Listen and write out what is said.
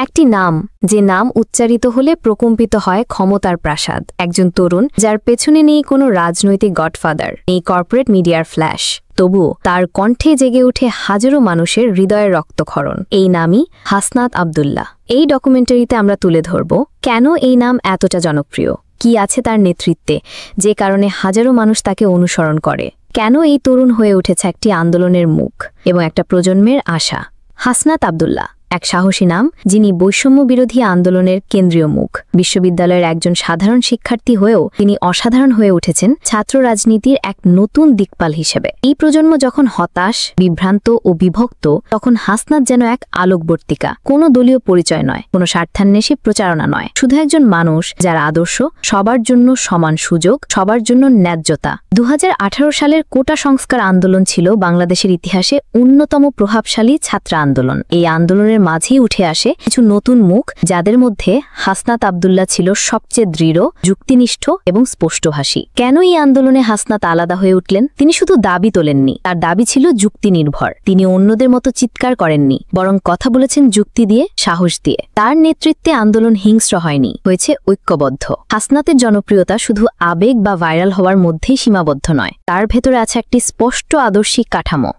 একটি নাম, যে নাম উচ্চারিত হলে প্রকম্পিত হয় ক্ষমতার প্রাসাদ। একজন তরুণ যার পেছনে নেই কোনো রাজনৈতিক গডফাদার, নেই কর্পোরেট মিডিয়ার ফ্ল্যাশ, তবুও তার কণ্ঠে জেগে উঠে হাজারো মানুষের হৃদয়ের রক্তক্ষরণ। এই নামই হাসনাত আব্দুল্লাহ। এই ডকুমেন্টারিতে আমরা তুলে ধরব কেন এই নাম এতটা জনপ্রিয়, কি আছে তার নেতৃত্বে যে কারণে হাজারো মানুষ তাকে অনুসরণ করে, কেন এই তরুণ হয়ে উঠেছে একটি আন্দোলনের মুখ এবং একটা প্রজন্মের আশা। হাসনাত আব্দুল্লাহ এক সাহসী নাম, যিনি বৈষম্য বিরোধী আন্দোলনের কেন্দ্রীয় মুখ। বিশ্ববিদ্যালয়ের একজন সাধারণ শিক্ষার্থী হয়েও তিনি অসাধারণ হয়ে উঠেছেন ছাত্র রাজনীতির এক নতুন দিকপাল হিসেবে। এই প্রজন্ম যখন হতাশ, বিভ্রান্ত ও বিভক্ত, তখন হাসনাত যেন এক আলোকবর্তিকা। কোনো দলীয় পরিচয় নয়, কোনো স্বার্থান্বেষী প্রচারণা নয়, শুধু একজন মানুষ যার আদর্শ সবার জন্য সমান সুযোগ, সবার জন্য ন্যায্যতা। 2018 সালের কোটা সংস্কার আন্দোলন ছিল বাংলাদেশের ইতিহাসে অন্যতম প্রভাবশালী ছাত্র আন্দোলন। এই আন্দোলনের মাঝেই উঠে আসে কিছু নতুন মুখ, যাদের মধ্যে হাসনাত আব্দুল্লাহ ছিল সবচেয়ে দৃঢ়, যুক্তিনিষ্ঠ এবং স্পষ্টভাষী। কেন এই আন্দোলনে হাসনাত আলাদা হয়ে উঠলেন? তিনি শুধু দাবি তোলেননি, তার দাবি ছিল যুক্তি নির্ভর। তিনি অন্যদের মতো চিৎকার করেননি, বরং কথা বলেছেন যুক্তি দিয়ে, সাহস দিয়ে। তার নেতৃত্বে আন্দোলন হিংস্র হয়নি, হয়েছে ঐক্যবদ্ধ। হাসনাতের জনপ্রিয়তা শুধু আবেগ বা ভাইরাল হওয়ার মধ্যেই সীমাবদ্ধ নয়, তার ভেতরে আছে একটি স্পষ্ট আদর্শিক কাঠামো।